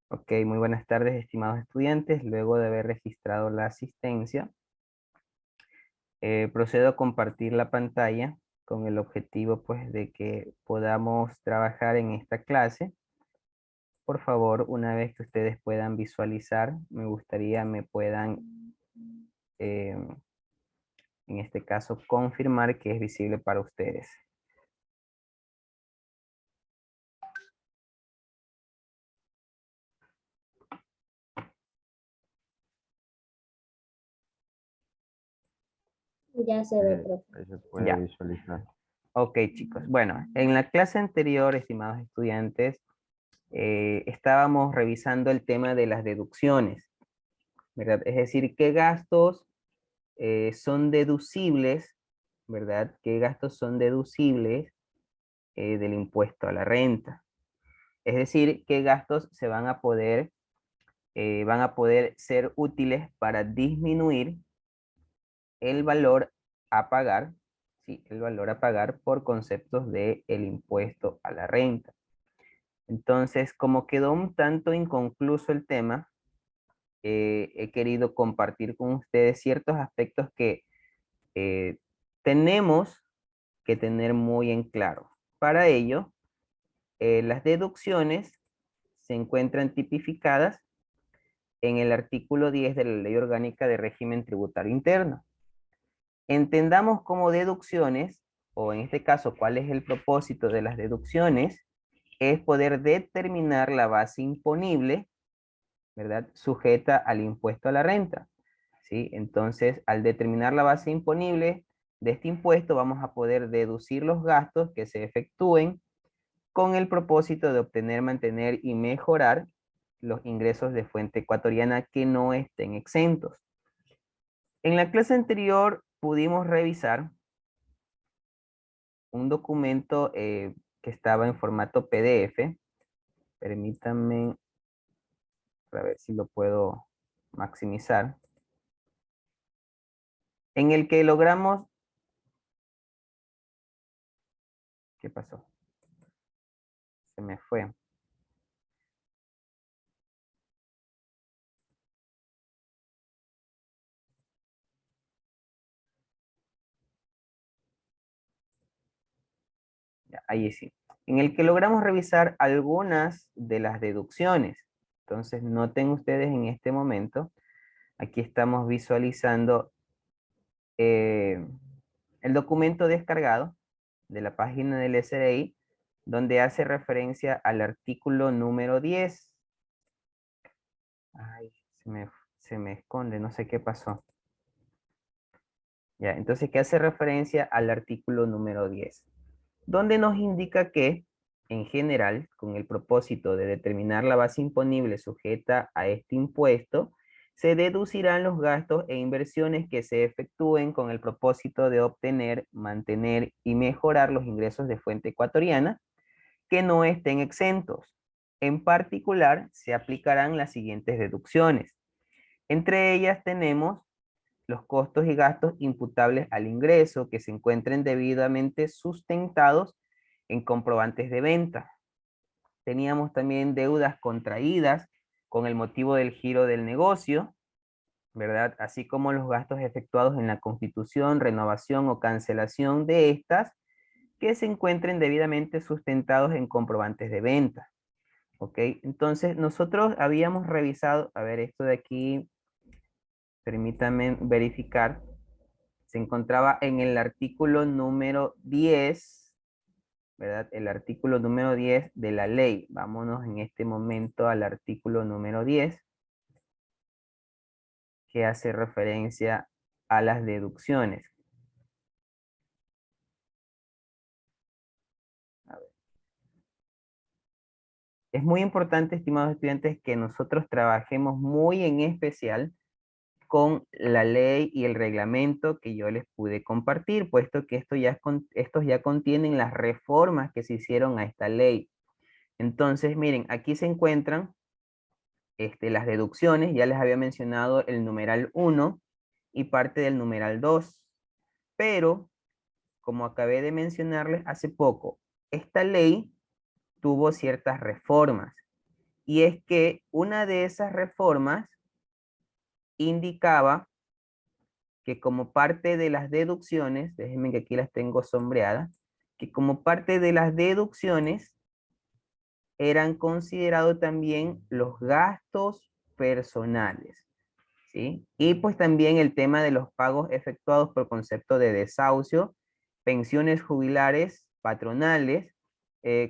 Ok, muy buenas tardes, estimados estudiantes. Luego de haber registrado la asistencia, procedo a compartir la pantalla con el objetivo, pues, de que podamos trabajar en esta clase. Por favor, una vez que ustedes puedan visualizar, me gustaría me puedan, eh, en este caso, confirmar que es visible para ustedes. Ya se ve, profe. Ahí se puede Ya. visualizar. Ok, chicos. Bueno, en la clase anterior, estimados estudiantes, estábamos revisando el tema de las deducciones, ¿verdad? Es decir, qué gastos son deducibles, ¿verdad? ¿Qué gastos son deducibles del impuesto a la renta? Es decir, qué gastos se van a poder ser útiles para disminuir el valor a pagar, ¿sí? El valor a pagar por conceptos del impuesto a la renta. Entonces, como quedó un tanto inconcluso el tema, he querido compartir con ustedes ciertos aspectos que eh, tenemos que tener muy en claro. Para ello, las deducciones se encuentran tipificadas en el artículo 10 de la Ley Orgánica de Régimen Tributario Interno. Entendamos como deducciones, o en este caso, cuál es el propósito de las deducciones, es poder determinar la base imponible, ¿verdad? Sujeta al impuesto a la renta, ¿sí? Entonces, al determinar la base imponible de este impuesto, vamos a poder deducir los gastos que se efectúen con el propósito de obtener, mantener y mejorar los ingresos de fuente ecuatoriana que no estén exentos. En la clase anterior pudimos revisar un documento que estaba en formato PDF. Permítanme, a ver si lo puedo maximizar. En el que logramos... ¿Qué pasó? Se me fue. Ya, ahí sí. En el que logramos revisar algunas de las deducciones. Entonces, noten ustedes en este momento, aquí estamos visualizando el documento descargado de la página del SRI, donde hace referencia al artículo número 10. Ay, se me esconde, no sé qué pasó. Ya, entonces, ¿qué hace referencia al artículo número 10? Donde nos indica que, en general, con el propósito de determinar la base imponible sujeta a este impuesto, se deducirán los gastos e inversiones que se efectúen con el propósito de obtener, mantener y mejorar los ingresos de fuente ecuatoriana que no estén exentos. En particular, se aplicarán las siguientes deducciones. Entre ellas tenemos los costos y gastos imputables al ingreso que se encuentren debidamente sustentados en comprobantes de venta. Teníamos también deudas contraídas con el motivo del giro del negocio, ¿verdad? Así como los gastos efectuados en la constitución, renovación o cancelación de estas que se encuentren debidamente sustentados en comprobantes de venta. ¿Ok? Entonces, nosotros habíamos revisado, a ver, esto de aquí, permítanme verificar, se encontraba en el artículo número 10, ¿verdad? El artículo número 10 de la ley. Vámonos en este momento al artículo número 10, que hace referencia a las deducciones. A ver. Es muy importante, estimados estudiantes, que nosotros trabajemos muy en especial con la ley y el reglamento que yo les pude compartir, puesto que estos ya contienen las reformas que se hicieron a esta ley. Entonces, miren, aquí se encuentran las deducciones, ya les había mencionado el numeral 1 y parte del numeral 2, pero como acabé de mencionarles hace poco, esta ley tuvo ciertas reformas Y es que una de esas reformas indicaba que como parte de las deducciones, déjenme que aquí las tengo sombreadas, que como parte de las deducciones eran considerados también los gastos personales, ¿sí? Y pues también el tema de los pagos efectuados por concepto de desahucio, pensiones jubilares patronales,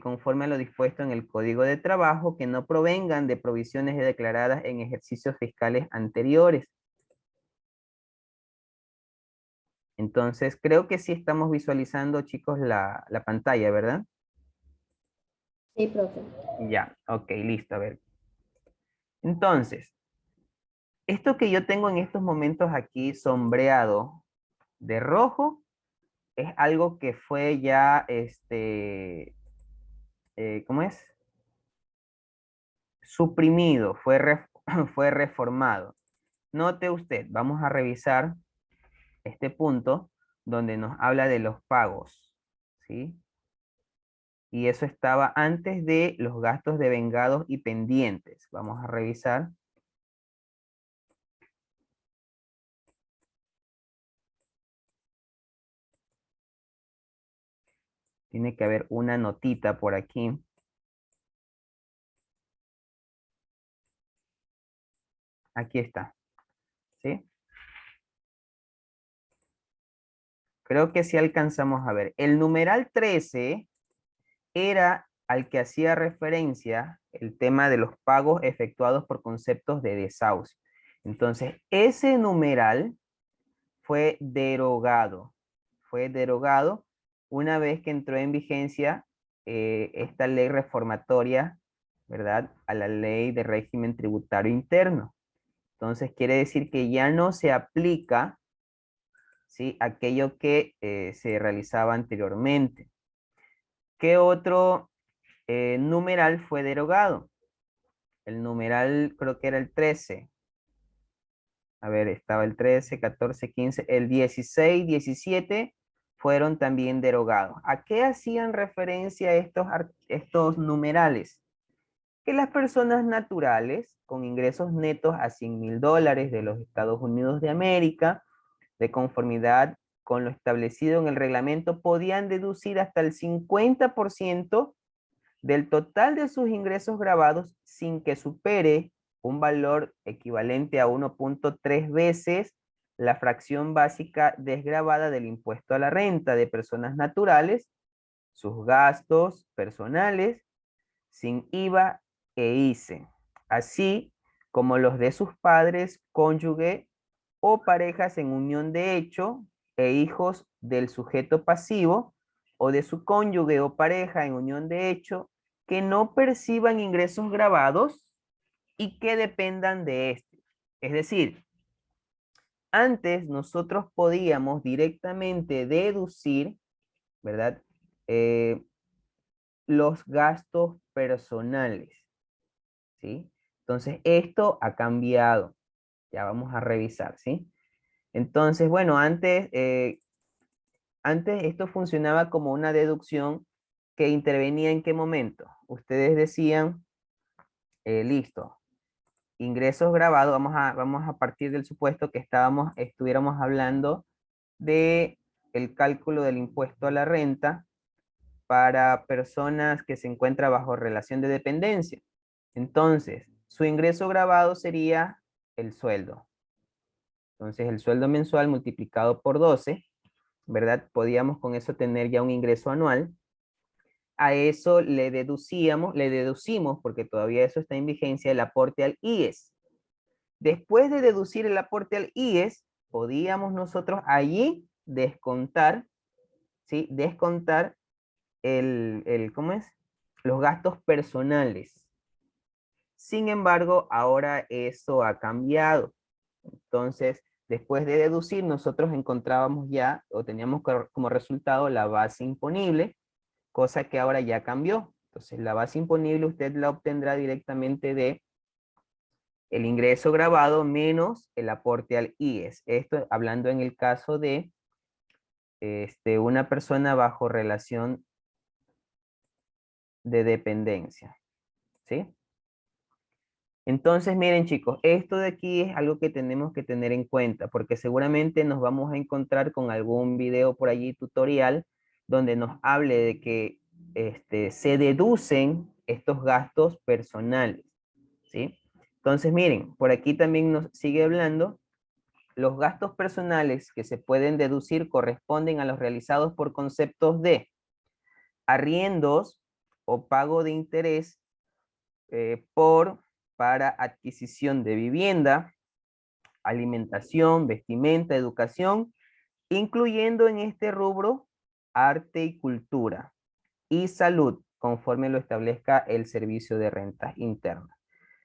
conforme a lo dispuesto en el Código de Trabajo, que no provengan de provisiones declaradas en ejercicios fiscales anteriores. Entonces, creo que sí estamos visualizando, chicos, la pantalla, ¿verdad? Sí, profe. Ya, ok, listo, a ver. Entonces, esto que yo tengo en estos momentos aquí sombreado de rojo es algo que fue ya, ¿cómo es? Suprimido, fue reformado. Note usted, vamos a revisar este punto donde nos habla de los pagos, ¿sí? Y eso estaba antes de los gastos de vengados y pendientes. Vamos a revisar. Tiene que haber una notita por aquí. Aquí está, ¿sí? Creo que sí alcanzamos a ver. El numeral 13 era al que hacía referencia el tema de los pagos efectuados por conceptos de desahucio. Entonces, ese numeral fue derogado una vez que entró en vigencia esta ley reformatoria, ¿verdad? A la ley de régimen tributario interno. Entonces, quiere decir que ya no se aplica, ¿sí? Aquello que se realizaba anteriormente. ¿Qué otro numeral fue derogado? El numeral creo que era el 13. A ver, estaba el 13, 14, 15, el 16, 17 fueron también derogados. ¿A qué hacían referencia estos numerales? Que las personas naturales con ingresos netos a $100,000 de los Estados Unidos de América, de conformidad con lo establecido en el reglamento, podían deducir hasta el 50% del total de sus ingresos grabados sin que supere un valor equivalente a 1.3 veces la fracción básica desgravada del impuesto a la renta de personas naturales, sus gastos personales, sin IVA e ICE, así como los de sus padres, cónyuge o parejas en unión de hecho e hijos del sujeto pasivo o de su cónyuge o pareja en unión de hecho que no perciban ingresos grabados y que dependan de este. Es decir, antes nosotros podíamos directamente deducir, ¿verdad? Eh, los gastos personales, ¿sí? Entonces, esto ha cambiado. Ya vamos a revisar, ¿sí? Entonces, bueno, antes esto funcionaba como una deducción que intervenía en qué momento. Ustedes decían, listo, ingresos grabados, vamos a partir del supuesto que estuviéramos hablando de el cálculo del impuesto a la renta para personas que se encuentran bajo relación de dependencia. Entonces, su ingreso grabado sería el sueldo. Entonces, el sueldo mensual multiplicado por 12, ¿verdad? Podíamos con eso tener ya un ingreso anual. A eso le deducimos, porque todavía eso está en vigencia, el aporte al IES. Después de deducir el aporte al IES, podíamos nosotros allí descontar, ¿sí? Descontar ¿cómo es? Los gastos personales. Sin embargo, ahora eso ha cambiado. Entonces, después de deducir, nosotros encontrábamos ya, o teníamos como resultado la base imponible, cosa que ahora ya cambió. Entonces, la base imponible usted la obtendrá directamente de el ingreso grabado menos el aporte al IES. Esto hablando en el caso de una persona bajo relación de dependencia, ¿sí? Entonces, miren chicos, esto de aquí es algo que tenemos que tener en cuenta, porque seguramente nos vamos a encontrar con algún video por allí tutorial donde nos hable de que se deducen estos gastos personales, ¿sí? Entonces, miren, por aquí también nos sigue hablando, los gastos personales que se pueden deducir corresponden a los realizados por conceptos de arriendos o pago de interés para adquisición de vivienda, alimentación, vestimenta, educación, incluyendo en este rubro arte y cultura y salud, conforme lo establezca el servicio de rentas internas.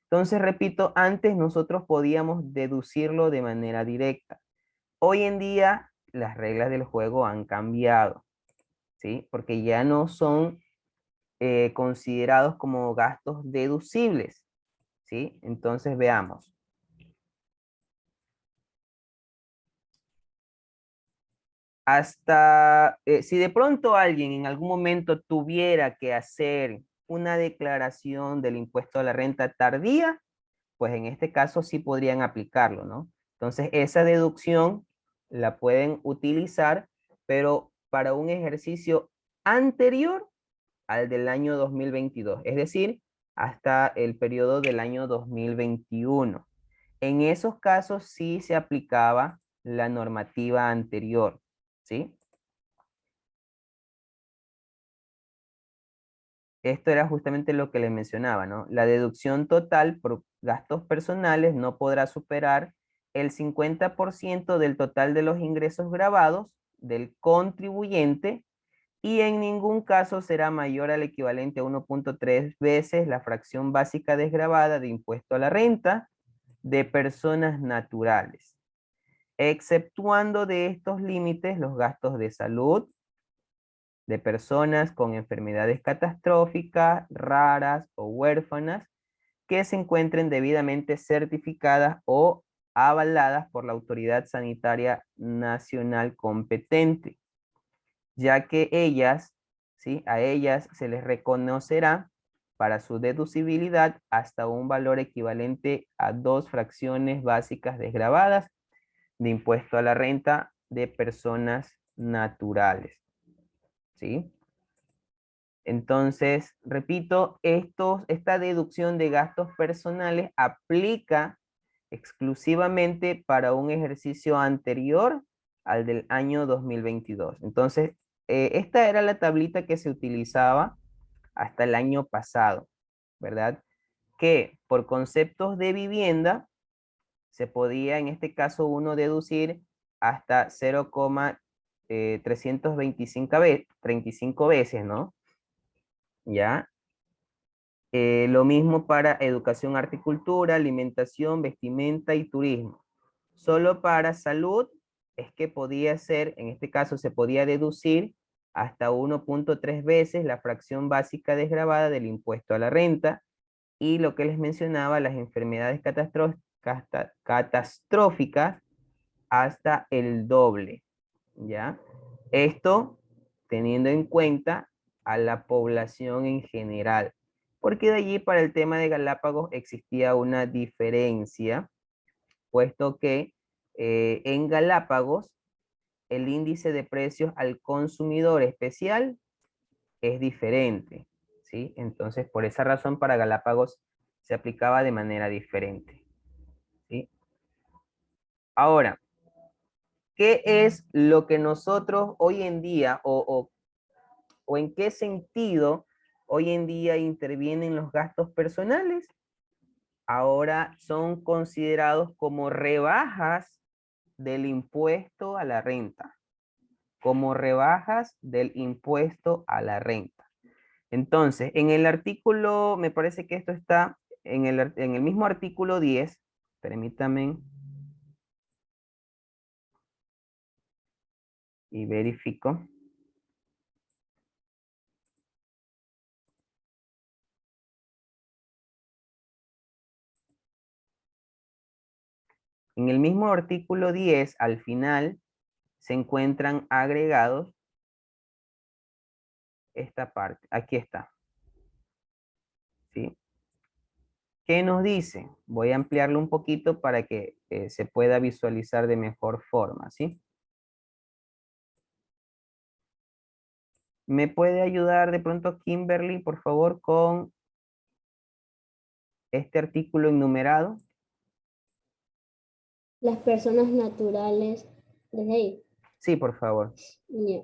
Entonces, repito, antes nosotros podíamos deducirlo de manera directa. Hoy en día las reglas del juego han cambiado, ¿sí? Porque ya no son considerados como gastos deducibles, ¿sí? Entonces veamos. Hasta si de pronto alguien en algún momento tuviera que hacer una declaración del impuesto a la renta tardía, pues en este caso sí podrían aplicarlo, ¿no? Entonces esa deducción la pueden utilizar, pero para un ejercicio anterior al del año 2022, es decir, hasta el periodo del año 2021. En esos casos sí se aplicaba la normativa anterior, ¿sí? Esto era justamente lo que les mencionaba, ¿no? La deducción total por gastos personales no podrá superar el 50% del total de los ingresos grabados del contribuyente y en ningún caso será mayor al equivalente a 1.3 veces la fracción básica desgravada de impuesto a la renta de personas naturales, exceptuando de estos límites los gastos de salud de personas con enfermedades catastróficas, raras o huérfanas que se encuentren debidamente certificadas o avaladas por la autoridad sanitaria nacional competente, ya que ellas, ¿sí? A ellas se les reconocerá para su deducibilidad hasta un valor equivalente a 2 fracciones básicas desgravadas de impuesto a la renta de personas naturales, ¿sí? Entonces, repito, esta deducción de gastos personales aplica exclusivamente para un ejercicio anterior al del año 2022. Entonces, esta era la tablita que se utilizaba hasta el año pasado, ¿verdad? Que por conceptos de vivienda se podía, en este caso, uno deducir hasta 0,325 veces, ¿no? ¿Ya? Lo mismo para educación, arte y cultura, alimentación, vestimenta y turismo. Solo para salud es que podía ser, en este caso se podía deducir hasta 1.3 veces la fracción básica desgravada del impuesto a la renta y lo que les mencionaba, las enfermedades catastróficas hasta el doble, ¿ya? Esto teniendo en cuenta a la población en general, porque de allí para el tema de Galápagos existía una diferencia, puesto que en Galápagos el índice de precios al consumidor especial es diferente, ¿sí? Entonces, por esa razón para Galápagos se aplicaba de manera diferente, ¿sí? Ahora, ¿qué es lo que nosotros hoy en día o en qué sentido hoy en día intervienen los gastos personales? Ahora son considerados como rebajas del impuesto a la renta, como rebajas del impuesto a la renta. Entonces, en el artículo, me parece que esto está en el mismo artículo 10, permítame y verifico. En el mismo artículo 10, al final, se encuentran agregados esta parte. Aquí está, ¿sí? ¿qué nos dice? Voy a ampliarlo un poquito para que se pueda visualizar de mejor forma, ¿sí? ¿Me puede ayudar de pronto Kimberly, por favor, con este artículo enumerado? Las personas naturales, desde ahí, Sí, por favor. ya,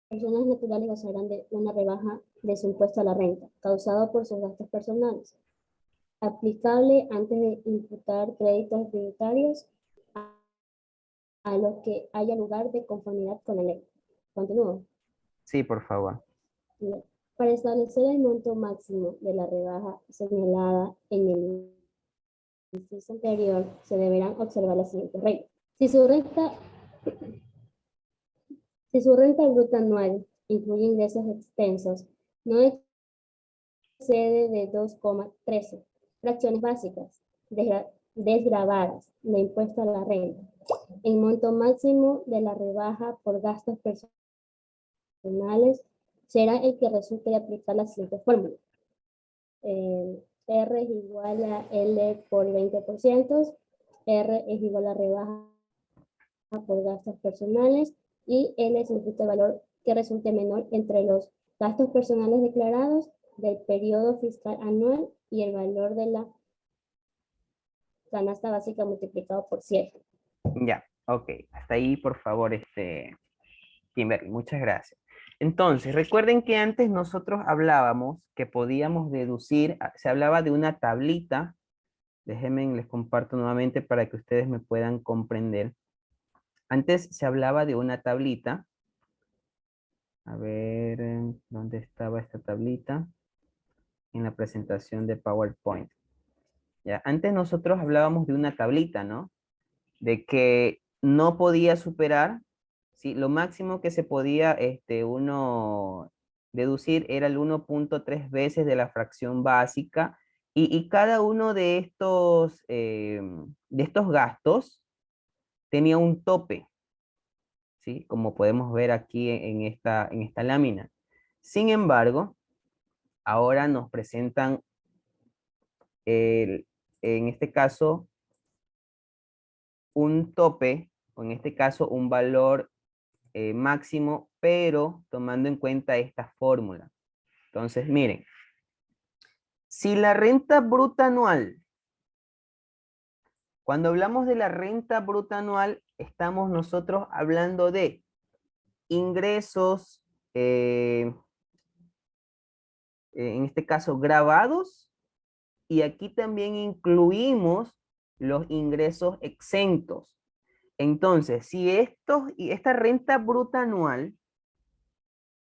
personas naturales gozarán de una rebaja de su impuesto a la renta, causado por sus gastos personales, aplicable antes de imputar créditos tributarios a los que haya lugar de conformidad con la ley. Continúo. Sí, por favor. Para establecer el monto máximo de la rebaja señalada en el inciso anterior, se deberán observar las siguientes reglas. Si su renta bruta anual incluye ingresos extensos, no excede de 2,13 fracciones básicas desgravadas de impuesto a la renta. El monto máximo de la rebaja por gastos personales será el que resulte de aplicar la siguiente fórmula. R es igual a L por 20%, R es igual a rebaja por gastos personales y L significa el valor que resulte menor entre los gastos personales declarados del periodo fiscal anual y el valor de la canasta básica multiplicado por 7. Ya, ok. Hasta ahí, por favor, Kimberly, muchas gracias. Entonces, recuerden que antes nosotros hablábamos que podíamos deducir, se hablaba de una tablita. Déjenme, les comparto nuevamente para que ustedes me puedan comprender. Antes se hablaba de una tablita. A ver, ¿dónde estaba esta tablita? En la presentación de PowerPoint. Ya, antes nosotros hablábamos de una tablita, ¿no? De que no podía superar, ¿sí? Lo máximo que se podía uno deducir era el 1,3 veces de la fracción básica y cada uno de estos gastos tenía un tope, ¿sí? Como podemos ver aquí en esta lámina. Sin embargo, ahora nos presentan, en este caso, un tope, o en este caso, un valor máximo, pero tomando en cuenta esta fórmula. Entonces, miren, si la renta bruta anual, cuando hablamos de la renta bruta anual, estamos nosotros hablando de ingresos, en este caso grabados, y aquí también incluimos los ingresos exentos. Entonces, si esta renta bruta anual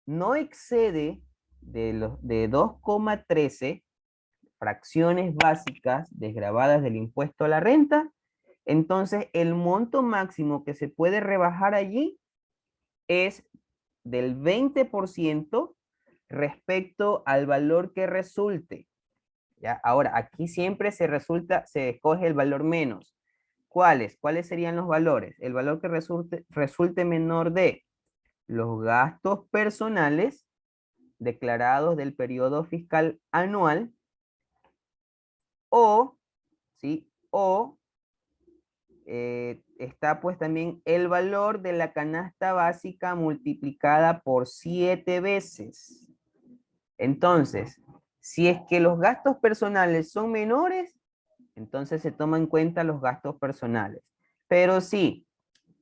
no excede de 2,13 fracciones básicas desgravadas del impuesto a la renta, entonces el monto máximo que se puede rebajar allí es del 20% respecto al valor que resulte. ¿Ya? Ahora, aquí siempre se escoge el valor menos. ¿Cuáles? ¿Cuáles serían los valores? El valor que resulte menor de los gastos personales declarados del periodo fiscal anual o, ¿sí? O está pues también el valor de la canasta básica multiplicada por 7 veces. Entonces, si es que los gastos personales son menores, entonces se toma en cuenta los gastos personales. Pero si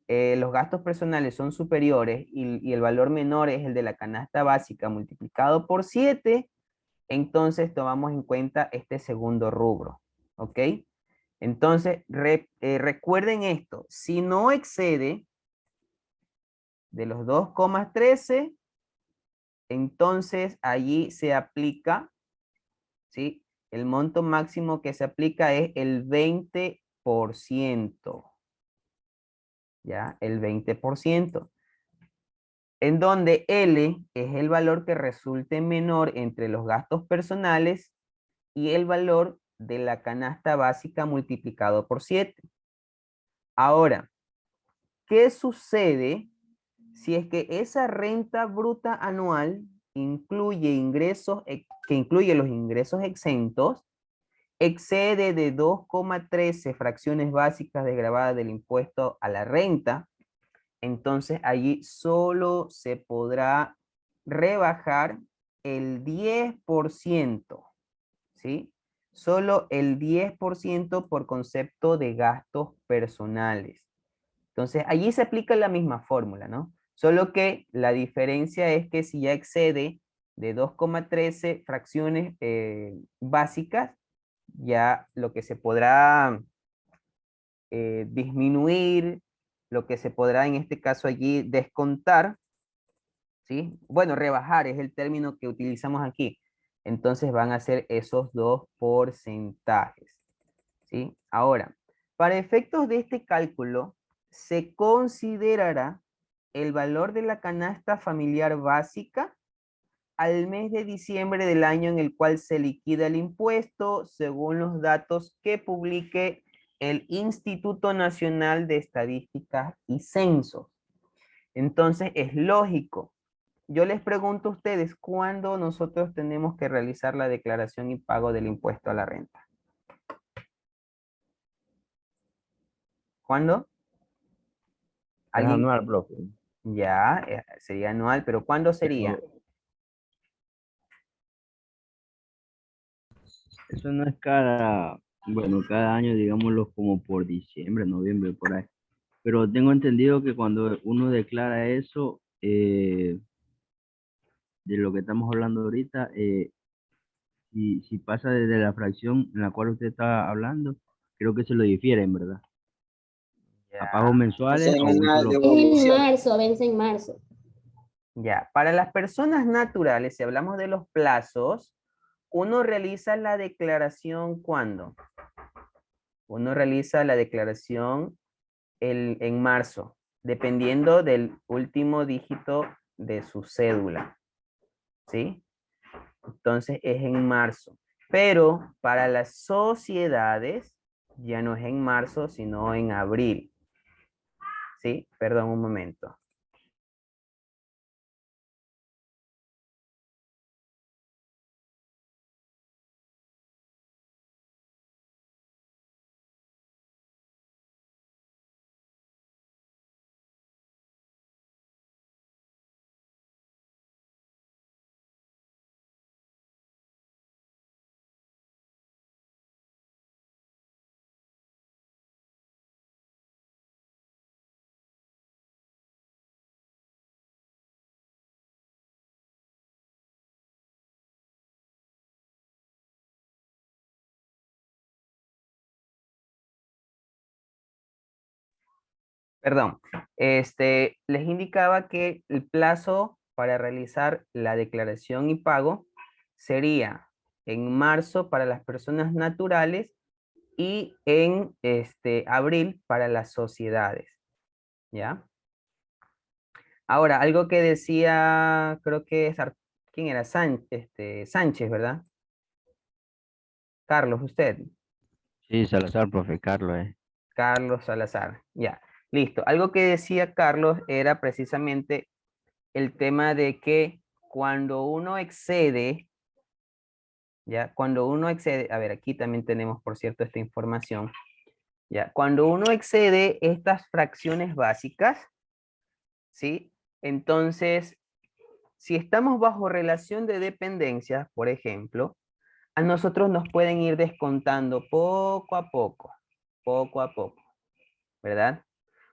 los gastos personales son superiores y el valor menor es el de la canasta básica multiplicado por 7, entonces tomamos en cuenta este segundo rubro. ¿Ok? Entonces, recuerden esto, si no excede de los 2,13, entonces allí se aplica, ¿sí? El monto máximo que se aplica es el 20%, ¿ya? El 20%, en donde L es el valor que resulte menor entre los gastos personales y el valor de la canasta básica multiplicado por 7. Ahora, ¿qué sucede si es que esa renta bruta anual incluye ingresos, que incluye los ingresos exentos? excede de 2,13 fracciones básicas desgravadas del impuesto a la renta, entonces allí solo se podrá rebajar el 10%, ¿sí? Solo el 10% por concepto de gastos personales. Entonces, allí se aplica la misma fórmula, ¿no? Solo que la diferencia es que si ya excede de 2,13 fracciones básicas, ya lo que se podrá disminuir, lo que se podrá en este caso allí descontar, ¿sí? Bueno, rebajar es el término que utilizamos aquí. Entonces van a ser esos dos porcentajes, ¿sí? Ahora, para efectos de este cálculo, se considerará el valor de la canasta familiar básica al mes de diciembre del año en el cual se liquida el impuesto, según los datos que publique el Instituto Nacional de Estadísticas y Censos. Entonces, es lógico. Yo les pregunto a ustedes, ¿cuándo nosotros tenemos que realizar la declaración y pago del impuesto a la renta? ¿Cuándo? Es ¿Alguien? anual, profe. Ya, sería anual, pero ¿cuándo sería? Pero eso no es cada, bueno, cada año, digámoslo, como por diciembre, noviembre, por ahí. Pero tengo entendido que cuando uno declara eso, de lo que estamos hablando ahorita, si pasa desde la fracción en la cual usted está hablando, creo que se lo difieren, ¿verdad? A pagos Ya, mensuales o un solo Es pago. en marzo, vence en marzo. ya. Para las personas naturales, si hablamos de los plazos, uno realiza la declaración ¿cuándo? Uno realiza la declaración en marzo, dependiendo del último dígito de su cédula, ¿sí? Entonces es en marzo. Pero para las sociedades ya no es en marzo, sino en abril. ¿Sí? Perdón un momento. Perdón. Les indicaba que el plazo para realizar la declaración y pago sería en marzo para las personas naturales y en abril para las sociedades. ¿Ya? Ahora, algo que decía, creo que es, ¿quién era? Sánchez, ¿verdad? Carlos, usted. Sí, Salazar, profe, Carlos, Carlos Salazar. Ya, listo. Algo que decía Carlos era precisamente el tema de que cuando uno excede, ya, cuando uno excede, a ver, aquí también tenemos, por cierto, esta información, ya, cuando uno excede estas fracciones básicas, ¿sí? Entonces, si estamos bajo relación de dependencia, por ejemplo, a nosotros nos pueden ir descontando poco a poco, ¿verdad?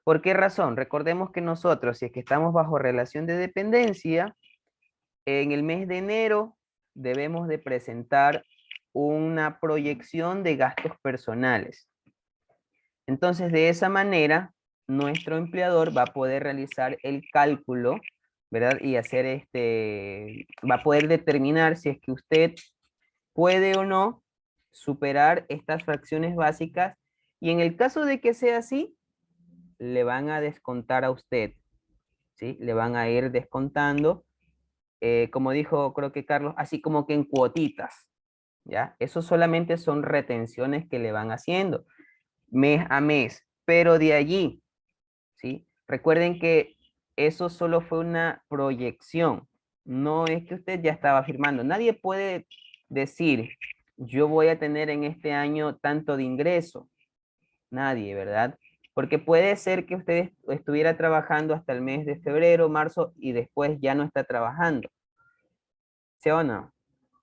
¿Por qué razón? Recordemos que nosotros, si es que estamos bajo relación de dependencia, en el mes de enero debemos de presentar una proyección de gastos personales. Entonces, de esa manera, nuestro empleador va a poder realizar el cálculo, ¿verdad? Y hacer va a poder determinar si es que usted puede o no superar estas fracciones básicas. Y en el caso de que sea así, le van a descontar a usted, ¿sí? Le van a ir descontando, como dijo creo que Carlos, así como que en cuotitas, ¿ya? Eso solamente son retenciones que le van haciendo mes a mes, pero de allí, ¿sí? Recuerden que eso solo fue una proyección, no es que usted ya estaba firmando. Nadie puede decir yo voy a tener en este año tanto de ingreso. Nadie, ¿verdad? Porque puede ser que usted estuviera trabajando hasta el mes de febrero, marzo y después ya no está trabajando. ¿Sí o no?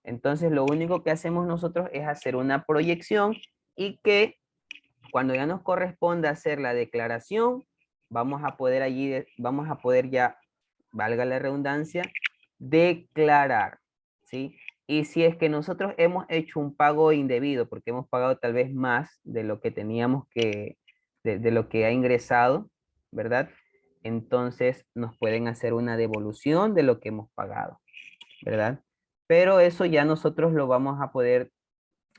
Entonces lo único que hacemos nosotros es hacer una proyección y que cuando ya nos corresponda hacer la declaración, vamos a poder allí, vamos a poder ya, valga la redundancia, declarar, ¿sí? Y si es que nosotros hemos hecho un pago indebido, porque hemos pagado tal vez más de lo que teníamos que, de lo que ha ingresado, ¿verdad? Entonces nos pueden hacer una devolución de lo que hemos pagado, ¿verdad? Pero eso ya nosotros lo vamos a poder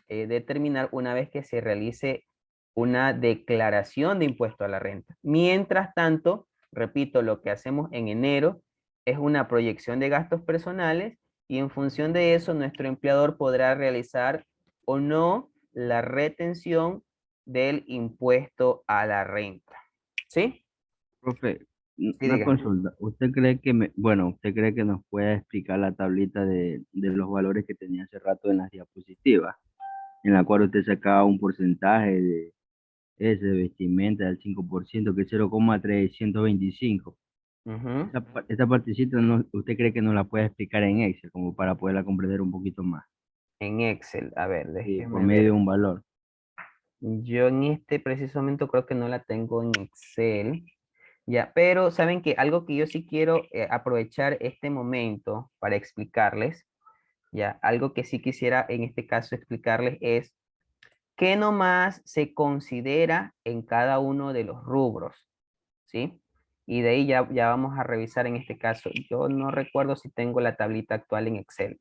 determinar una vez que se realice una declaración de impuesto a la renta. Mientras tanto, repito, lo que hacemos en enero es una proyección de gastos personales y en función de eso nuestro empleador podrá realizar o no la retención del impuesto a la renta. ¿Sí? Profe, Sí, una diga. consulta. ¿Usted cree que bueno, usted cree que nos puede explicar la tablita de los valores que tenía hace rato en las diapositivas, en la cual usted sacaba un porcentaje de ese de vestimenta del 5%, que es 0,325? Ujú. Esta partecita, no, ¿usted cree que nos la puede explicar en Excel como para poderla comprender un poquito más? En Excel, a ver, Sí, por déjeme medio de ver. un valor. Yo en este preciso momento creo que no la tengo en Excel. Ya, pero saben que algo que yo sí quiero aprovechar este momento para explicarles, ya, algo que sí quisiera en este caso explicarles es qué nomás se considera en cada uno de los rubros, ¿sí? Y de ahí ya vamos a revisar en este caso. Yo no recuerdo si tengo la tablita actual en Excel,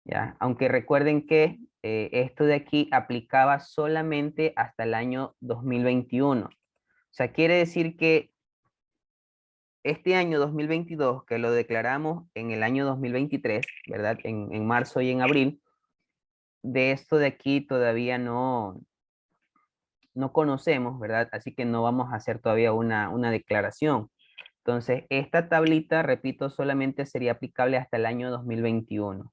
ya, aunque recuerden que esto de aquí aplicaba solamente hasta el año 2021. O sea, quiere decir que este año 2022, que lo declaramos en el año 2023, ¿verdad? En marzo y en abril, de esto de aquí todavía no conocemos, ¿verdad? Así que no vamos a hacer todavía una declaración. Entonces, esta tablita, repito, solamente sería aplicable hasta el año 2021,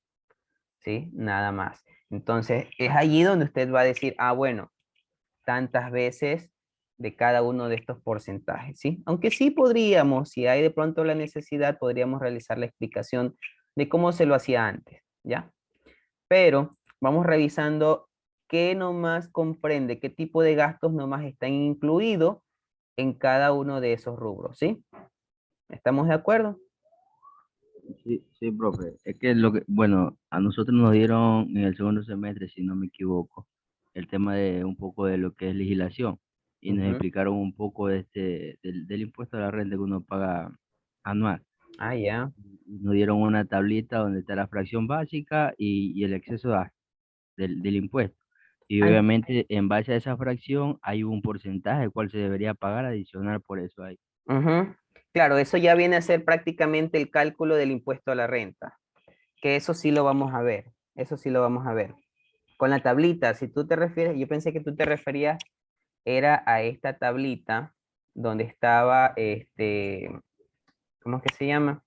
¿sí? Nada más. Entonces, es allí donde usted va a decir, ah, bueno, tantas veces de cada uno de estos porcentajes, ¿sí? Aunque sí podríamos, si hay de pronto la necesidad, podríamos realizar la explicación de cómo se lo hacía antes, ¿ya? Pero vamos revisando qué nomás comprende, qué tipo de gastos nomás están incluidos en cada uno de esos rubros, ¿sí? ¿Estamos de acuerdo? Sí, sí, profe. Es que bueno, a nosotros nos dieron en el segundo semestre, si no me equivoco, el tema de un poco de lo que es legislación y nos Ujú. explicaron un poco del impuesto a la renta que uno paga anual. Ah, ya. Y nos dieron una tablita donde está la fracción básica y el exceso del impuesto. Y Ah, obviamente en base a esa fracción hay un porcentaje cual se debería pagar adicional por eso ahí. ujú. Claro, eso ya viene a ser prácticamente el cálculo del impuesto a la renta, que eso sí lo vamos a ver, eso sí lo vamos a ver. Con la tablita, si tú te refieres, yo pensé que tú te referías, era a esta tablita donde estaba, ¿cómo es que se llama?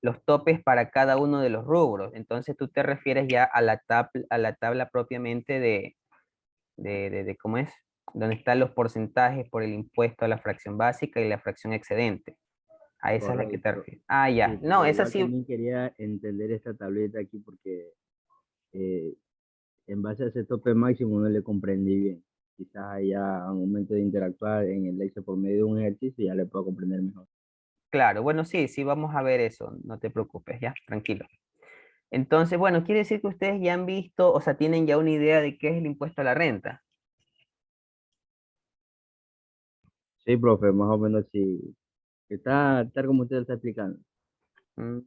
Los topes para cada uno de los rubros. Entonces tú te refieres ya a la tabla propiamente de ¿cómo es? Donde están los porcentajes por el impuesto a la fracción básica y la fracción excedente. A esa es la que te Correcto. refieres. Ah, ya. Sí, No, pero esa igual sí. también quería entender esta tableta aquí porque eh, en base a ese tope máximo no le comprendí bien. Quizás allá al momento de interactuar en el Excel por medio de un ejercicio ya le puedo comprender mejor. Claro, bueno, sí, sí, vamos a ver eso. No te preocupes, ya, tranquilo. Entonces, bueno, quiere decir que ustedes ya han visto, o sea, tienen ya una idea de qué es el impuesto a la renta. Sí, profe, más o menos sí. Está tal como usted lo está explicando. Mm,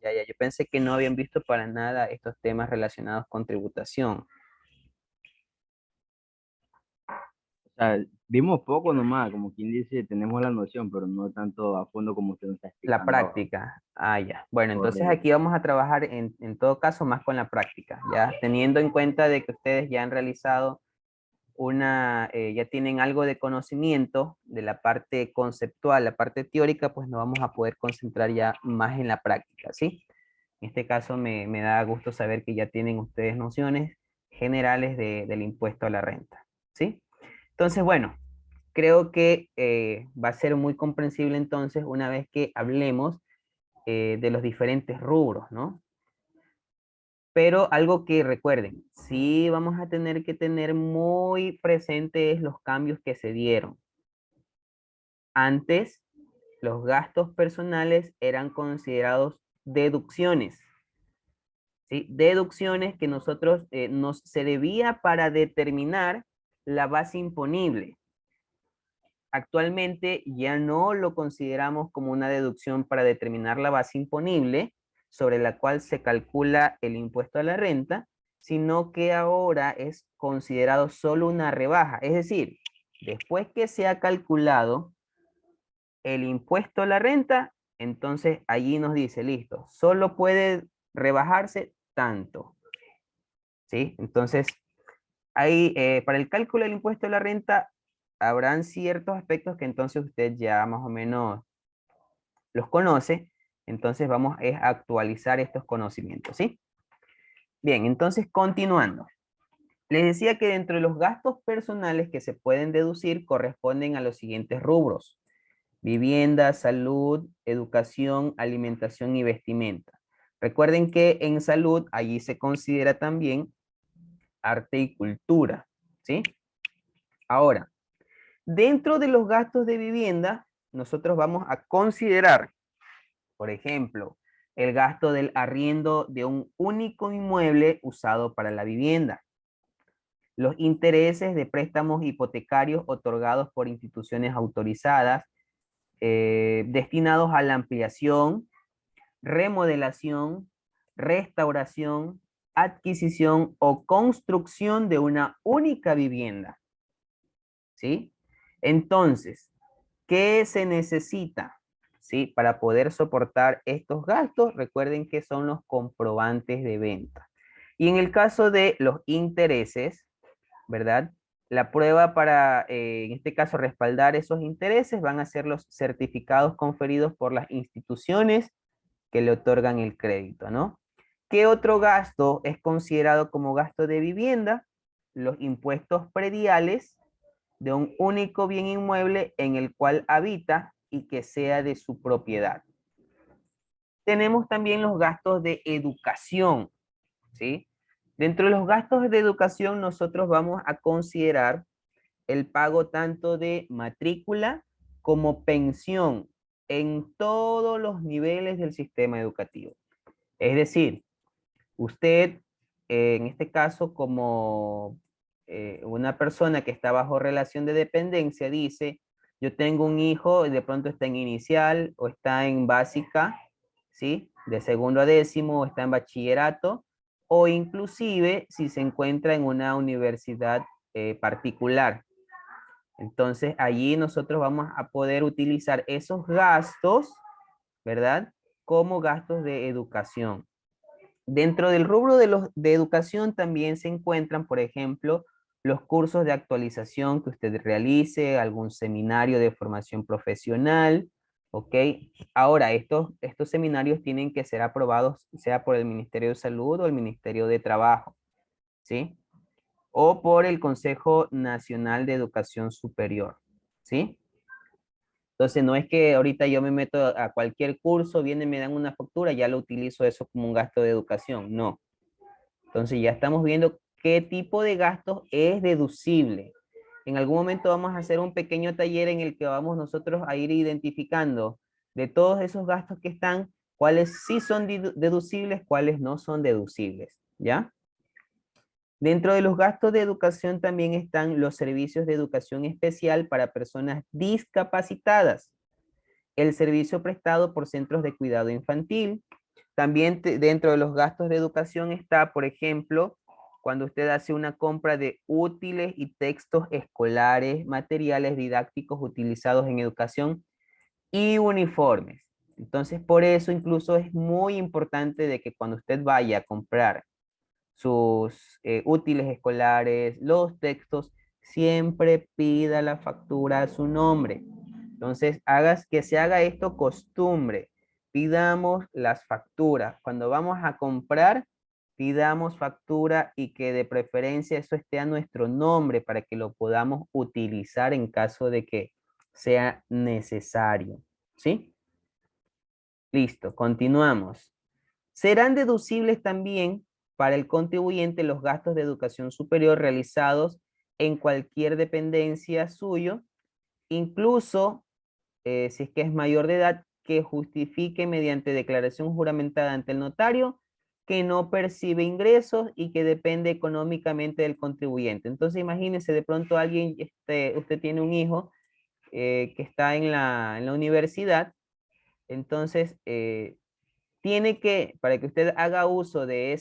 ya, ya, yo pensé que no habían visto para nada estos temas relacionados con tributación. O sea, vimos poco nomás, como quien dice, tenemos la noción, pero no tanto a fondo como usted nos está La explicando ahora. práctica. Ah, ya. Bueno, entonces Correcto. aquí vamos a trabajar en todo caso más con la práctica, ya teniendo en cuenta de que ustedes ya han realizado ya tienen algo de conocimiento de la parte conceptual, la parte teórica, pues nos vamos a poder concentrar ya más en la práctica, ¿sí? En este caso me da gusto saber que ya tienen ustedes nociones generales del impuesto a la renta, ¿sí? Entonces, bueno, creo que va a ser muy comprensible entonces una vez que hablemos de los diferentes rubros, ¿no? Pero algo que recuerden, sí vamos a tener que tener muy presentes los cambios que se dieron. Antes, los gastos personales eran considerados deducciones, ¿sí? Deducciones que nosotros nos se debía para determinar la base imponible. Actualmente ya no lo consideramos como una deducción para determinar la base imponible sobre la cual se calcula el impuesto a la renta, sino que ahora es considerado solo una rebaja. Es decir, después que se ha calculado el impuesto a la renta, entonces allí nos dice, listo, solo puede rebajarse tanto, ¿sí? Entonces, ahí, para el cálculo del impuesto a la renta, habrán ciertos aspectos que entonces usted ya más o menos los conoce, entonces vamos a actualizar estos conocimientos, ¿sí? Bien, entonces continuando. Les decía que dentro de los gastos personales que se pueden deducir corresponden a los siguientes rubros: vivienda, salud, educación, alimentación y vestimenta. Recuerden que en salud allí se considera también arte y cultura, ¿sí? Ahora, dentro de los gastos de vivienda, nosotros vamos a considerar, por ejemplo, el gasto del arriendo de un único inmueble usado para la vivienda, los intereses de préstamos hipotecarios otorgados por instituciones autorizadas, destinados a la ampliación, remodelación, restauración, adquisición o construcción de una única vivienda, ¿sí? Entonces, ¿qué se necesita? ¿Sí? Para poder soportar estos gastos, recuerden que son los comprobantes de venta. Y en el caso de los intereses, ¿verdad? La prueba para, en este caso, respaldar esos intereses van a ser los certificados conferidos por las instituciones que le otorgan el crédito, ¿no? ¿Qué otro gasto es considerado como gasto de vivienda? Los impuestos prediales de un único bien inmueble en el cual habita y que sea de su propiedad. Tenemos también los gastos de educación, ¿sí? Dentro de los gastos de educación nosotros vamos a considerar el pago tanto de matrícula como pensión en todos los niveles del sistema educativo. Es decir, usted, en este caso, como una persona que está bajo relación de dependencia, dice, yo tengo un hijo y de pronto está en inicial o está en básica, ¿sí? De segundo a décimo, o está en bachillerato, o inclusive si se encuentra en una universidad particular. Entonces, allí nosotros vamos a poder utilizar esos gastos, ¿verdad? Como gastos de educación. Dentro del rubro de educación también se encuentran, por ejemplo, los cursos de actualización que usted realice, algún seminario de formación profesional, ¿ok? Ahora, estos seminarios tienen que ser aprobados, sea por el Ministerio de Salud o el Ministerio de Trabajo, ¿sí? O por el Consejo Nacional de Educación Superior, ¿sí? Entonces, no es que ahorita yo me meto a cualquier curso, vienen, me dan una factura, ya lo utilizo eso como un gasto de educación, no. Entonces ya estamos viendo qué tipo de gastos es deducible. En algún momento vamos a hacer un pequeño taller en el que vamos nosotros a ir identificando de todos esos gastos que están, cuáles sí son deducibles, cuáles no son deducibles, ¿ya? Dentro de los gastos de educación también están los servicios de educación especial para personas discapacitadas, el servicio prestado por centros de cuidado infantil. También dentro de los gastos de educación está, por ejemplo, cuando usted hace una compra de útiles y textos escolares, materiales didácticos utilizados en educación y uniformes. Entonces, por eso incluso es muy importante de que cuando usted vaya a comprar sus útiles escolares, los textos, siempre pida la factura a su nombre. Entonces, que se haga esto costumbre. pidamos las facturas. Cuando vamos a comprar, pidamos factura y que de preferencia eso esté a nuestro nombre para que lo podamos utilizar en caso de que sea necesario. ¿Sí? Listo, continuamos. Serán deducibles también para el contribuyente los gastos de educación superior realizados en cualquier dependencia suyo, incluso si es que es mayor de edad, que justifique mediante declaración juramentada ante el notario que no percibe ingresos y que depende económicamente del contribuyente. Entonces imagínense, de pronto alguien, usted tiene un hijo que está en la universidad, entonces tiene que, para que usted haga uso de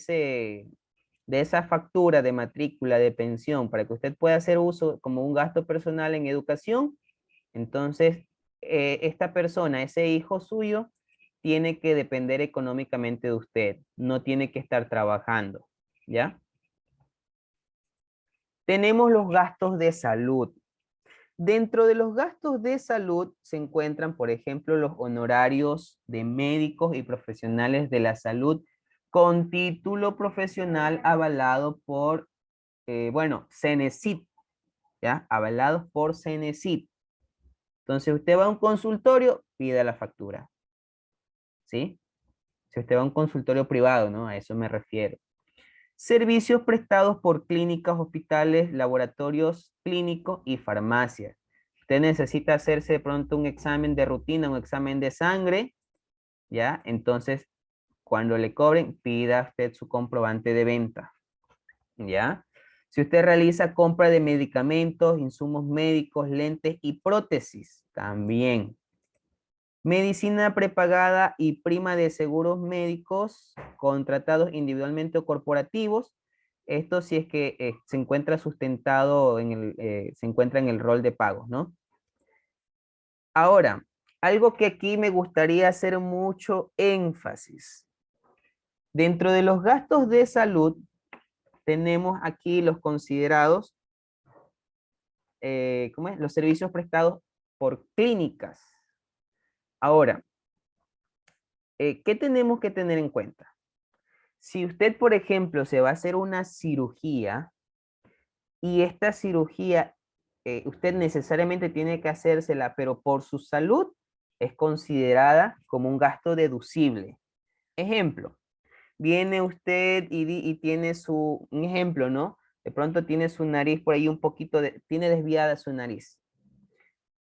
esa factura de matrícula de pensión, para que usted pueda hacer uso como un gasto personal en educación, entonces esta persona, ese hijo suyo, tiene que depender económicamente de usted, no tiene que estar trabajando, ¿ya? Tenemos los gastos de salud. Dentro de los gastos de salud se encuentran, por ejemplo, los honorarios de médicos y profesionales de la salud con título profesional avalado por, bueno, Cenecit, ¿ya? Avalados por Cenecit. Entonces usted va a un consultorio, pida la factura, ¿sí? Si usted va a un consultorio privado, ¿no? A eso me refiero. Servicios prestados por clínicas, hospitales, laboratorios clínicos y farmacias. Usted necesita hacerse de pronto un examen de rutina, un examen de sangre, ¿ya? Entonces, cuando le cobren, pida usted su comprobante de venta, ¿ya? Si usted realiza compra de medicamentos, insumos médicos, lentes y prótesis, también. Medicina prepagada y prima de seguros médicos contratados individualmente o corporativos. Esto si es que se encuentra sustentado se encuentra en el rol de pagos, ¿no? Ahora, algo que aquí me gustaría hacer mucho énfasis. Dentro de los gastos de salud, tenemos aquí los considerados, ¿cómo es? Los servicios prestados por clínicas. Ahora, ¿qué tenemos que tener en cuenta? Si usted, por ejemplo, se va a hacer una cirugía y esta cirugía usted necesariamente tiene que hacérsela, pero por su salud es considerada como un gasto deducible. Ejemplo, viene usted y tiene un ejemplo, ¿no? De pronto tiene su nariz por ahí un poquito, tiene desviada su nariz.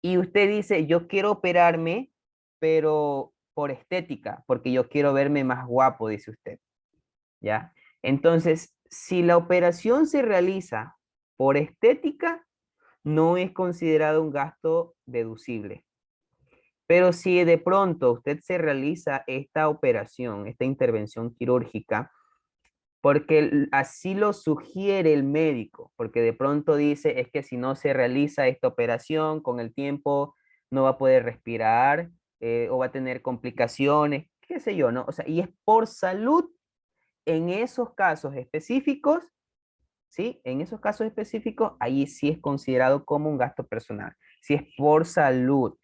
Y usted dice, yo quiero operarme, pero por estética, porque yo quiero verme más guapo, dice usted. ¿Ya? Entonces, si la operación se realiza por estética, no es considerado un gasto deducible. Pero si de pronto usted se realiza esta operación, esta intervención quirúrgica, porque así lo sugiere el médico, porque de pronto dice, es que si no se realiza esta operación, con el tiempo no va a poder respirar o va a tener complicaciones, qué sé yo, ¿no? O sea, y es por salud. En esos casos específicos, ¿sí? En esos casos específicos, ahí sí es considerado como un gasto personal. Si es por salud,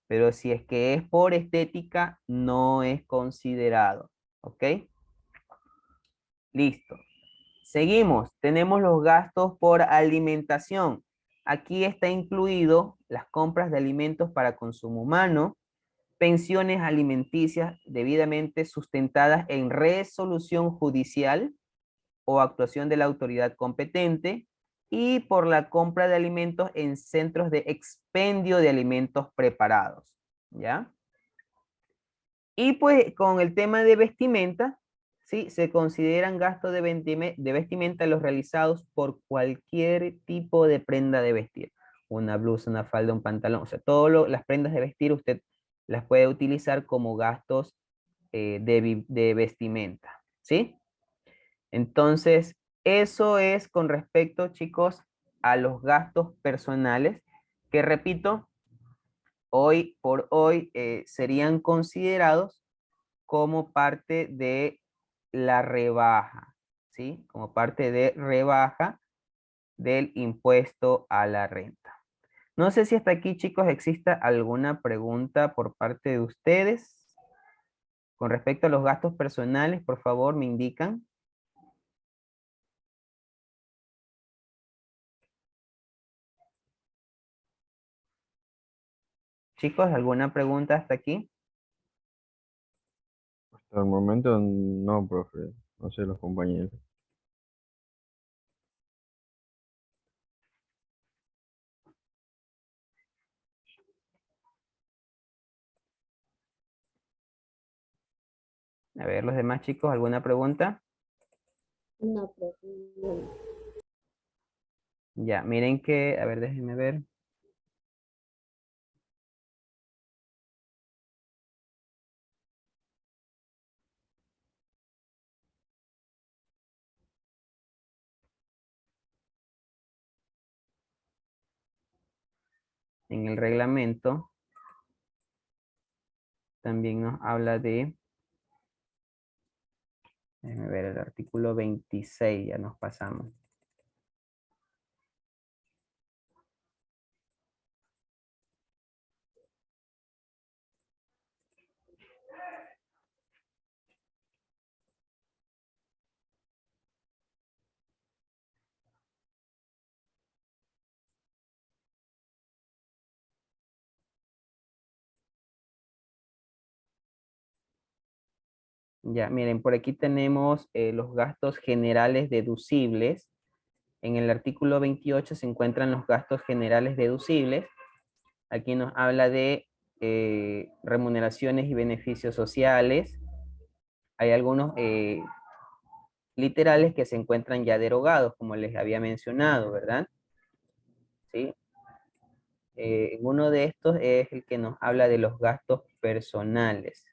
pero si es que es por estética, no es considerado. ¿Ok? Listo. Seguimos. Tenemos los gastos por alimentación. Aquí está incluido las compras de alimentos para consumo humano, pensiones alimenticias debidamente sustentadas en resolución judicial o actuación de la autoridad competente, y por la compra de alimentos en centros de expendio de alimentos preparados, ¿ya? Y pues con el tema de vestimenta, ¿sí? Se consideran gastos de vestimenta los realizados por cualquier tipo de prenda de vestir. Una blusa, una falda, un pantalón, o sea, todas las prendas de vestir usted las puede utilizar como gastos de vestimenta, ¿sí? Entonces, eso es con respecto, chicos, a los gastos personales, que repito, hoy por hoy serían considerados como parte de la rebaja, ¿sí? Como parte de rebaja del impuesto a la renta. No sé si hasta aquí, chicos, exista alguna pregunta por parte de ustedes. Con respecto a los gastos personales, por favor, me indican. Chicos, ¿alguna pregunta hasta aquí? Hasta el momento no, profe. No sé los compañeros. A ver, los demás chicos, ¿alguna pregunta? No, profe, no. Ya, miren que, a ver, déjenme ver. En el reglamento también nos habla de, déjenme ver, el artículo 26, ya nos pasamos. Ya, miren, por aquí tenemos los gastos generales deducibles. En el artículo 28 se encuentran los gastos generales deducibles. Aquí nos habla de remuneraciones y beneficios sociales. Hay algunos literales que se encuentran ya derogados, como les había mencionado, ¿verdad? ¿Sí? Uno de estos es el que nos habla de los gastos personales.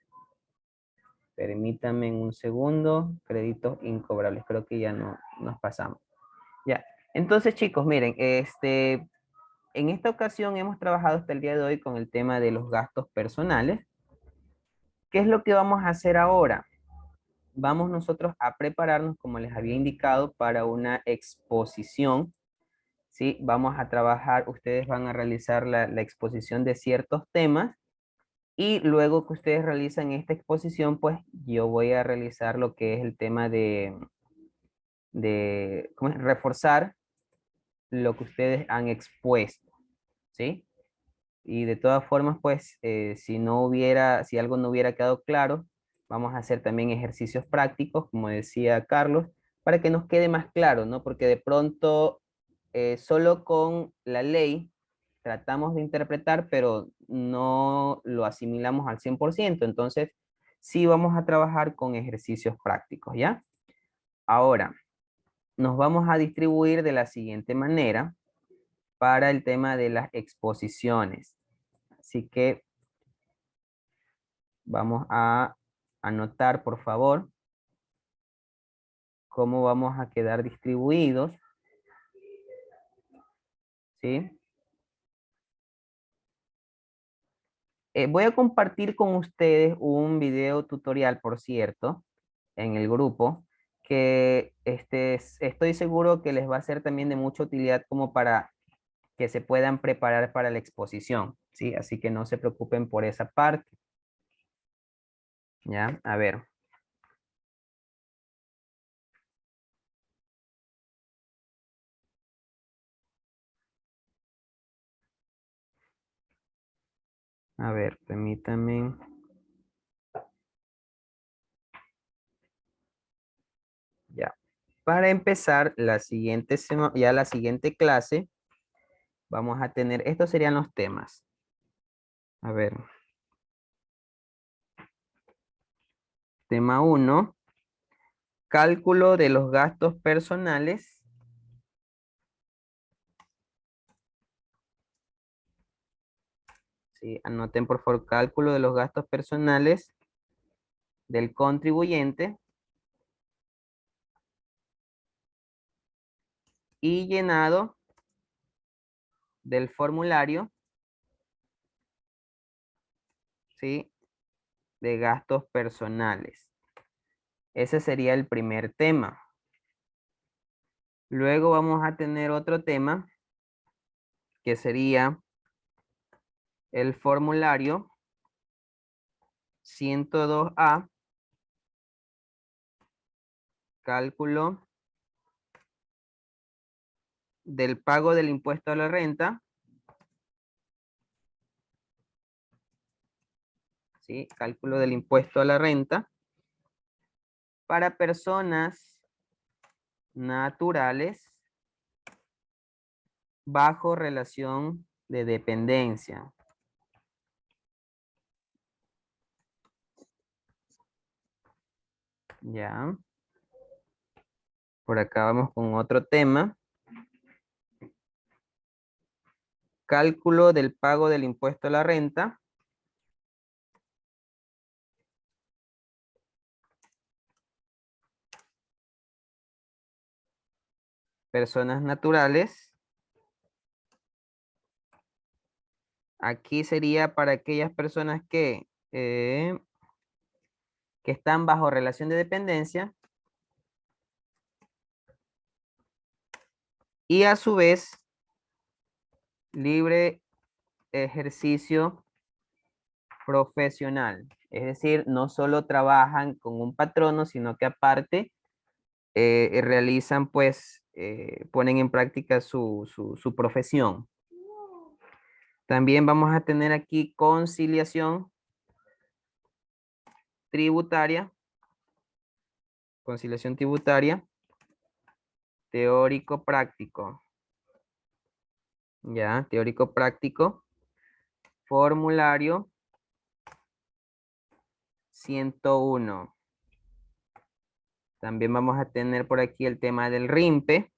Permítanme un segundo. Créditos incobrables. Creo que ya no nos pasamos. Ya. Entonces, chicos, miren, en esta ocasión hemos trabajado hasta el día de hoy con el tema de los gastos personales. ¿Qué es lo que vamos a hacer ahora? Vamos nosotros a prepararnos, como les había indicado, para una exposición. ¿Sí? Vamos a trabajar, ustedes van a realizar la exposición de ciertos temas y luego que ustedes realizan esta exposición, pues yo voy a realizar lo que es el tema de ¿cómo es? Reforzar lo que ustedes han expuesto, ¿sí? Y de todas formas, pues, si algo no hubiera quedado claro, vamos a hacer también ejercicios prácticos, como decía Carlos, para que nos quede más claro, ¿no? Porque de pronto, solo con la ley tratamos de interpretar, pero no lo asimilamos al 100%. Entonces, sí vamos a trabajar con ejercicios prácticos, ¿ya? Ahora, nos vamos a distribuir de la siguiente manera para el tema de las exposiciones. Así que vamos a anotar, por favor, cómo vamos a quedar distribuidos, ¿sí? Voy a compartir con ustedes un video tutorial, por cierto, en el grupo, que estoy seguro que les va a ser también de mucha utilidad como para que se puedan preparar para la exposición, ¿sí? Así que no se preocupen por esa parte, ¿ya? A ver. A ver, permítanme. Ya. Para empezar, ya la siguiente clase, vamos a tener, estos serían los temas. A ver. Tema 1, cálculo de los gastos personales. Sí, anoten por favor, cálculo de los gastos personales del contribuyente y llenado del formulario, ¿sí? De gastos personales. Ese sería el primer tema. Luego vamos a tener otro tema que sería el formulario 102A Cálculo del pago del impuesto a la renta. ¿Sí? Cálculo del impuesto a la renta para personas naturales bajo relación de dependencia. Ya. Por acá vamos con otro tema. Cálculo del pago del impuesto a la renta. Personas naturales. Aquí sería para aquellas personas que están bajo relación de dependencia y a su vez libre ejercicio profesional. Es decir, no solo trabajan con un patrono, sino que aparte realizan, pues, ponen en práctica su profesión. También vamos a tener aquí conciliación tributaria. Conciliación tributaria. Teórico práctico. Ya, teórico práctico. Formulario 101. También vamos a tener por aquí el tema del RIMPE.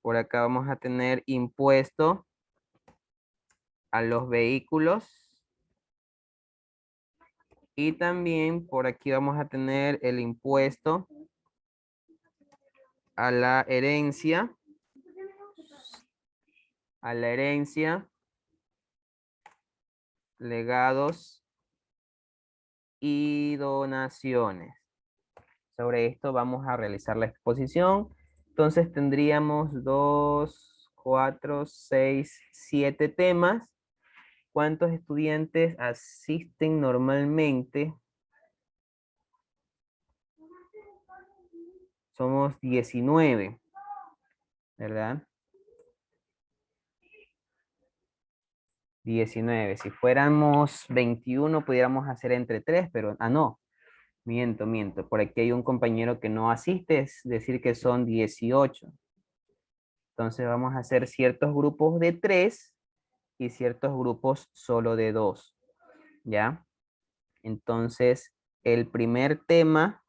Por acá vamos a tener impuesto a los vehículos. Y también por aquí vamos a tener el impuesto a la herencia. A la herencia, legados y donaciones. Sobre esto vamos a realizar la exposición. Entonces tendríamos 2, 4, 6, 7 temas. ¿Cuántos estudiantes asisten normalmente? Somos 19, ¿verdad? 19. Si fuéramos 21, pudiéramos hacer entre 3, pero, no. Miento. Por aquí hay un compañero que no asiste, es decir que son 18. Entonces vamos a hacer ciertos grupos de 3 y ciertos grupos solo de 2. ¿Ya? Entonces, el primer tema,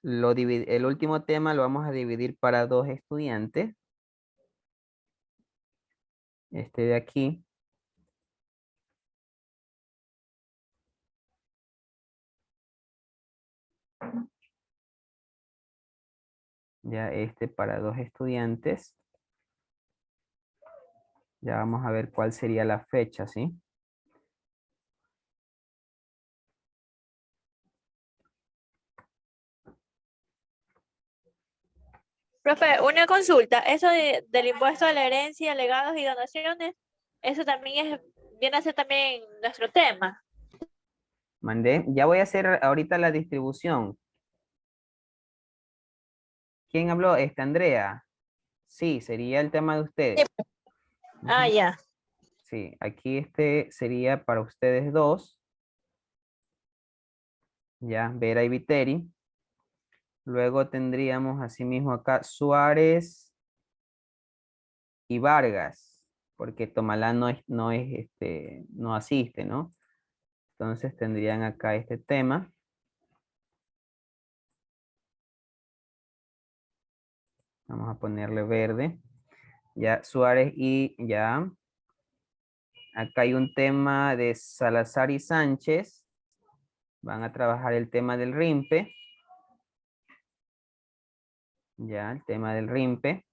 el último tema lo vamos a dividir para 2 estudiantes. Este de aquí. Ya este para 2 estudiantes. Ya vamos a ver cuál sería la fecha, ¿sí? Profe, una consulta. Eso del impuesto a la herencia, legados y donaciones, eso también viene a ser también nuestro tema. Mandé. Ya voy a hacer ahorita la distribución. ¿Quién habló? Andrea. Sí, sería el tema de ustedes. Ah, Ujú. ya. Sí, aquí este sería para ustedes dos. Ya, Vera y Viteri. Luego tendríamos asimismo acá Suárez y Vargas, porque Tomalán no asiste, ¿no? Entonces tendrían acá este tema. Vamos a ponerle verde. Ya, Suárez y ya. Acá hay un tema de Salazar y Sánchez. Van a trabajar el tema del RIMPE. Ya, el tema del RIMPE.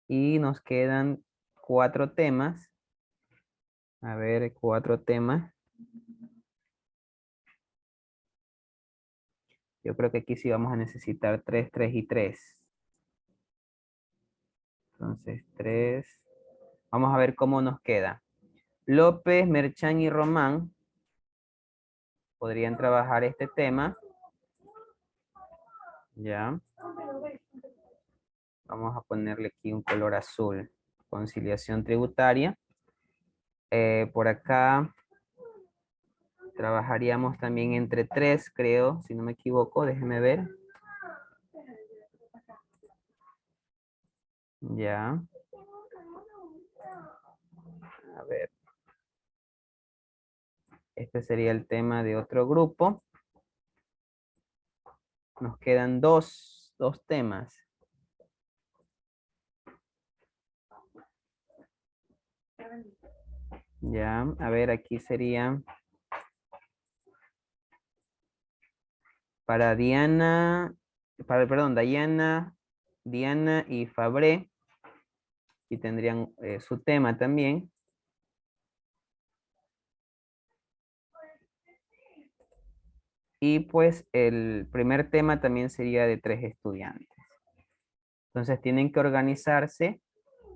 Y nos quedan 4 temas. A ver, 4 temas. Yo creo que aquí sí vamos a necesitar 3, 3 y 3. Entonces, 3. Vamos a ver cómo nos queda. López, Merchán y Román. podrían trabajar este tema. Ya. Vamos a ponerle aquí un color azul. Conciliación tributaria. Por acá trabajaríamos también entre 3, creo, si no me equivoco. Déjenme ver. Ya. A ver. Este sería el tema de otro grupo. Nos quedan dos temas. Ya, a ver, aquí sería para Diana, perdón, Diana y Fabré, y tendrían su tema también. Y pues el primer tema también sería de 3 estudiantes. Entonces tienen que organizarse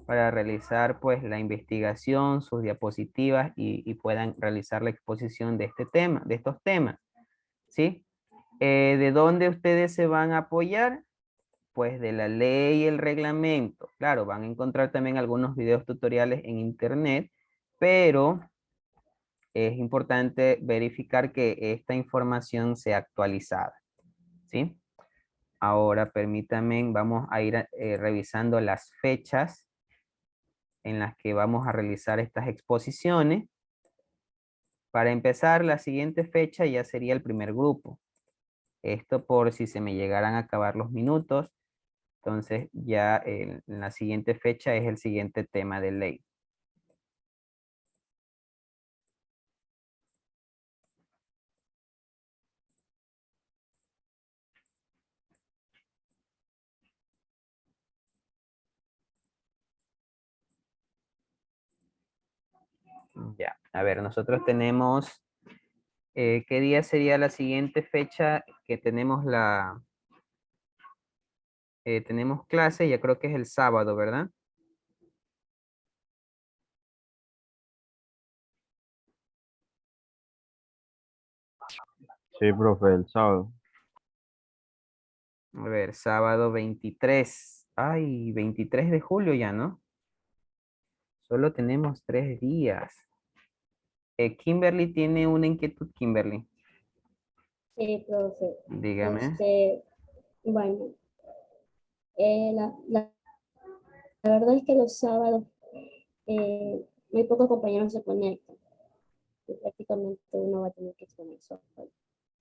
para realizar pues la investigación, sus diapositivas y puedan realizar la exposición de este tema, de estos temas, ¿sí? ¿De dónde ustedes se van a apoyar? Pues de la ley y el reglamento. Claro, van a encontrar también algunos videos tutoriales en internet, pero es importante verificar que esta información sea actualizada, ¿sí? Ahora permítanme, vamos a ir revisando las fechas en las que vamos a realizar estas exposiciones. Para empezar, la siguiente fecha ya sería el primer grupo. Esto por si se me llegaran a acabar los minutos. Entonces ya en la siguiente fecha es el siguiente tema de ley. Ya, a ver, nosotros tenemos, ¿qué día sería la siguiente fecha que tenemos tenemos clase? Ya creo que es el sábado, ¿verdad? Sí, profe, el sábado. A ver, sábado 23. Ay, 23 de julio ya, ¿no? Solo tenemos 3 días. Kimberly tiene una inquietud, Kimberly. Sí, profe. Dígame. Bueno, la verdad es que los sábados muy pocos compañeros se conectan y prácticamente uno va a tener que exponer solo.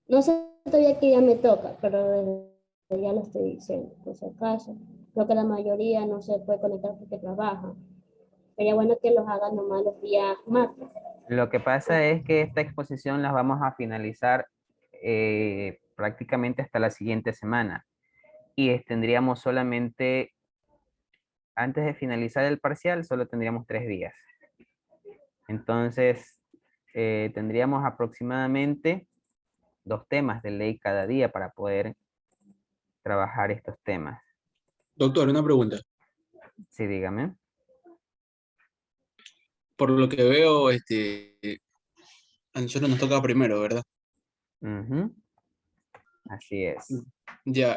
No sé todavía qué día me toca, pero ya lo estoy diciendo, por si acaso. Creo que la mayoría no se puede conectar porque trabaja. Sería bueno que los hagan nomás los días martes. Lo que pasa es que esta exposición las vamos a finalizar prácticamente hasta la siguiente semana. Y tendríamos solamente, antes de finalizar el parcial, solo tendríamos 3 días. Entonces, tendríamos aproximadamente 2 temas de ley cada día para poder trabajar estos temas. Doctor, una pregunta. Sí, dígame. Por lo que veo, a nosotros nos toca primero, ¿verdad? Ujú. Así es. Ya,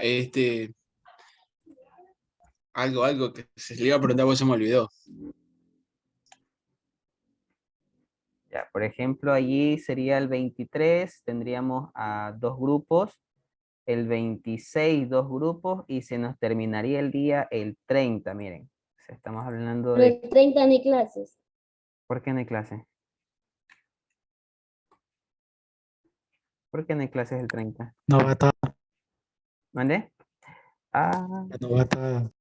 algo que se le iba a preguntar, pues se me olvidó. Ya, por ejemplo, allí sería el 23, tendríamos a 2 grupos, el 26 2 grupos y se nos terminaría el día el 30, miren. O sea, estamos hablando Pero de... el 30 ni clases. ¿Por qué no hay clase? ¿Por qué no hay clases el 30? Novatada, ¿Mande? Ah, novatada.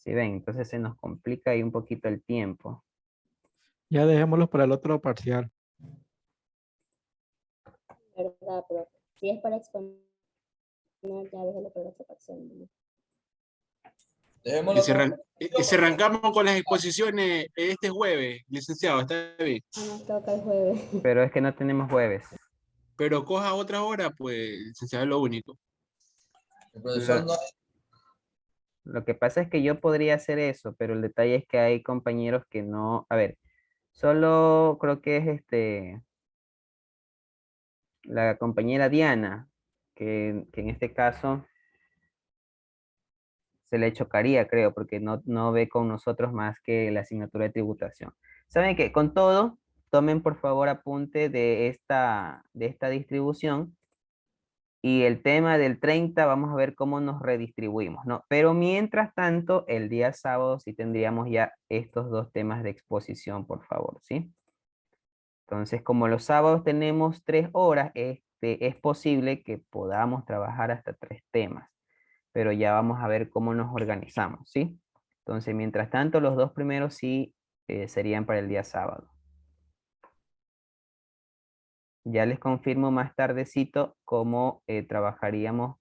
sí ven, entonces se nos complica ahí un poquito el tiempo. Ya dejémoslos para el otro parcial. ¿Verdad? Pero si es para exponer, ya déjalo para otra ocasión, ¿no? Y si arrancamos con las exposiciones este jueves, licenciado, está bien. Nos toca el jueves. Pero es que no tenemos jueves. Pero coja otra hora, pues, licenciado, es lo único. Lo, lo que pasa es que yo podría hacer eso, pero el detalle es que hay compañeros que no... A ver, solo creo que es la compañera Diana, que en este caso se le chocaría, creo, porque no ve con nosotros más que la asignatura de tributación. ¿Saben qué? Con todo, tomen por favor apunte de esta distribución. Y el tema del 30, vamos a ver cómo nos redistribuimos, ¿no? Pero mientras tanto, el día sábado sí tendríamos ya estos dos temas de exposición, por favor, ¿sí? Entonces, como los sábados tenemos 3 horas, es posible que podamos trabajar hasta 3 temas, pero ya vamos a ver cómo nos organizamos, ¿sí? Entonces, mientras tanto, los dos primeros sí serían para el día sábado. Ya les confirmo más tardecito cómo trabajaríamos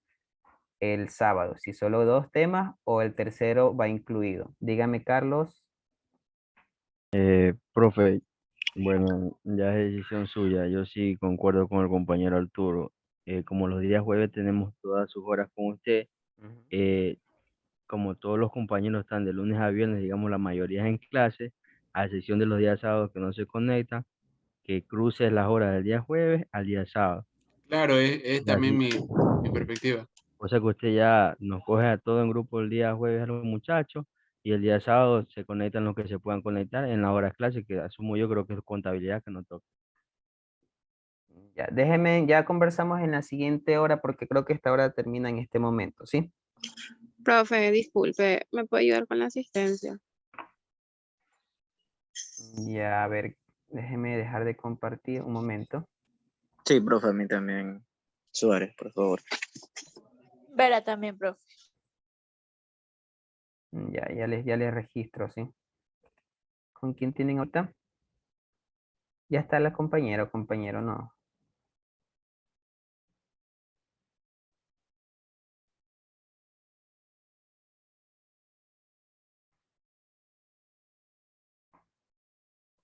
el sábado, si solo 2 temas o el tercero va incluido. Dígame, Carlos. Profe, bueno, ya es decisión suya. Yo sí concuerdo con el compañero Arturo. Como los días jueves tenemos todas sus horas con usted, Ujú. eh, como todos los compañeros están de lunes a viernes, digamos la mayoría en clase, a excepción de los días sábados que no se conectan, que cruce las horas del día jueves al día sábado. Claro, es O sea, también sí, mi perspectiva. o sea que usted ya nos coge a todo en grupo el día jueves a los muchachos y el día sábado se conectan los que se puedan conectar en las horas clase, que asumo yo creo que es contabilidad que no toca. Ya, déjeme, ya conversamos en la siguiente hora porque creo que esta hora termina en este momento, ¿sí? Profe, disculpe, ¿me puede ayudar con la asistencia? Ya, a ver, déjeme dejar de compartir un momento. Sí, profe, a mí también. Suárez, por favor. Vera también, profe. Ya les registro, ¿sí? ¿Con quién tienen ahorita? Ya está la compañera o compañero, no.